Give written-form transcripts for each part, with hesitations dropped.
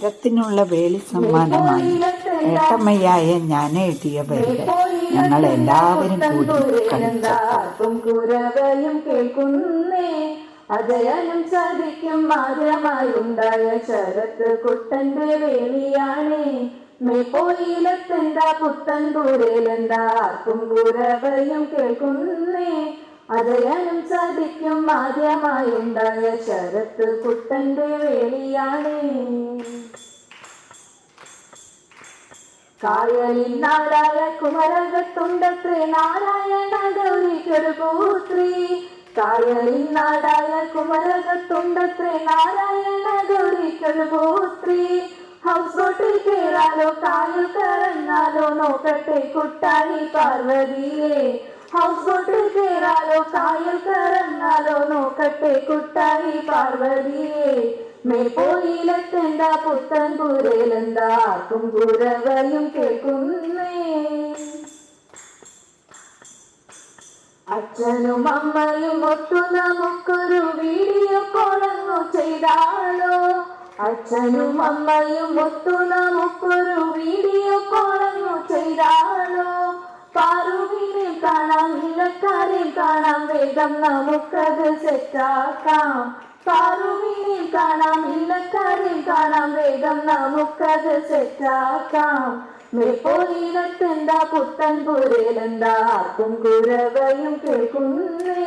മരത്തിനുള്ള വേലി സമ്മാനമായി ഏട്ടമ്മയായ ഞാൻ എഴുതിയ വരികൾ ഞങ്ങൾ എല്ലാവരും കൂടി കളിച്ചപ്പോൾ കേൾക്കുന്നേ അജയനും ചതിക്കും മാര്യമായുണ്ടായ ശരത്ത് കുട്ടന്റെ വേലിയാണ് മേപ്പോയിലെന്താ പുത്തൻ കൂരയിലെന്താ ആർക്കും കുരവയും കേൾക്കുന്നേ അജയനും ചതിക്കും മാര്യമായുണ്ടായ ശരത്ത് കുട്ടന്റെ വേലിയാണ് കായലിൽ നാടായ കുമരകത്തുണ്ടത്രേ നാരായണ ഗൗരിക്കൊരു പുത്രി കായലിൽ നാടായ കുമരകത്തുണ്ടത്രേ നാരായണ ഗൗരിക്കൊരു പുത്രി ഹൗസ് ബോട്ടിൽ കേറാലോ കായൽ കറങ്ങാലോ നോക്കട്ടെ കുട്ടായി പാർവതിയെ ഹൗസ് ബോട്ടിൽ കേറാലോ കായൽ കറങ്ങാലോ നോക്കട്ടെ കുട്ടായി പാർവതിയെ മേപ്പോയിലെന്താ പുത്തൻ കൂരയിലെന്താ ആർക്കും കുരവയും കേൾക്കുന്നേ അച്ഛനും അമ്മയും ഒത്തു നമുക്കൊരു വീഡിയോ കോളങ്ങു ചെയ്താലോ അച്ഛനും അമ്മയും ഒത്തു നമുക്കൊരു വീഡിയോ കോളങ്ങു ചെയ്താലോ പാറുവിനെ കാണാം ഇലക്കാരെ കാണാം വേഗം നമുക്കത് സെറ്റാക്കാം പാറുവിനെ കാണാം ഇലക്കാരെ കാണാം വേഗം നമുക്കത് സെറ്റാക്കാം മേപ്പോയിലെന്താ പുത്തൻ കൂരയിലെന്താ ആർക്കും കുരവയും കേൾക്കുന്നേ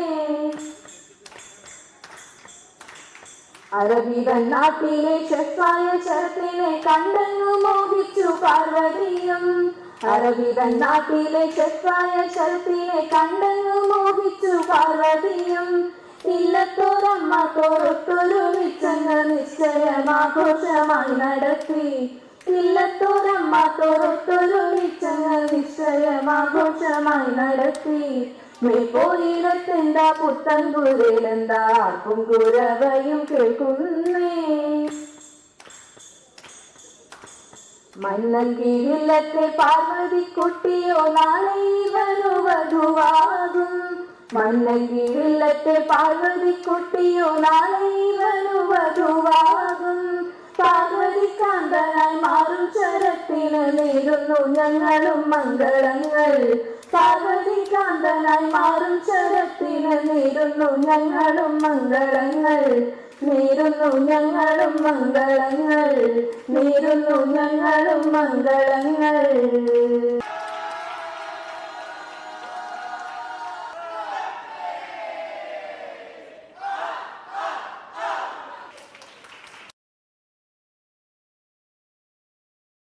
അറബിതൻ നാട്ടിലെ ഷെഫായ ശരത്തിനെ കണ്ടങ്ങു മോഹിച്ചു പാർവതിയും അറബിതൻ നാട്ടിലെ ഷെഫായ ശരത്തിനെ കണ്ടങ്ങു മോഹിച്ചു പാർവതിയും ഇല്ലത്തോരമ്മ തോറത്തൊരു നിശ്ചങ്ങ നിശ്ചയമാഘോഷമായി നടത്തി ഇല്ലത്തോരമ്മ തോറത്തൊരു നിശ്ചങ്ങ നിശ്ചയമാഘോഷമായി നടത്തി മേപ്പോയിലെന്താ പുത്തൻ കൂരയിലെന്താ ആർക്കും കുരവയും കേൾക്കുന്നേ മന്നൻകീഴിലത്തെ പാർവതി കുട്ടിയോ നാളെ ഇവനു വധുവാകും മന്നൻകീഴിലത്തെ പാർവതി കുട്ടിയോ നാളെ ഇവനു വധുവാകും പാർവതി കാന്തനായി മാറും ശരത്തിന് നേരുന്നു ഞങ്ങളും മംഗളങ്ങൾ പാർവതി കാന്തനായി മാറും ശരത്തിന് നേരുന്നു ഞങ്ങളും മംഗളങ്ങൾ നേരുന്നു ഞങ്ങളും മംഗളങ്ങൾ നേരുന്നു ഞങ്ങളും മംഗളങ്ങൾ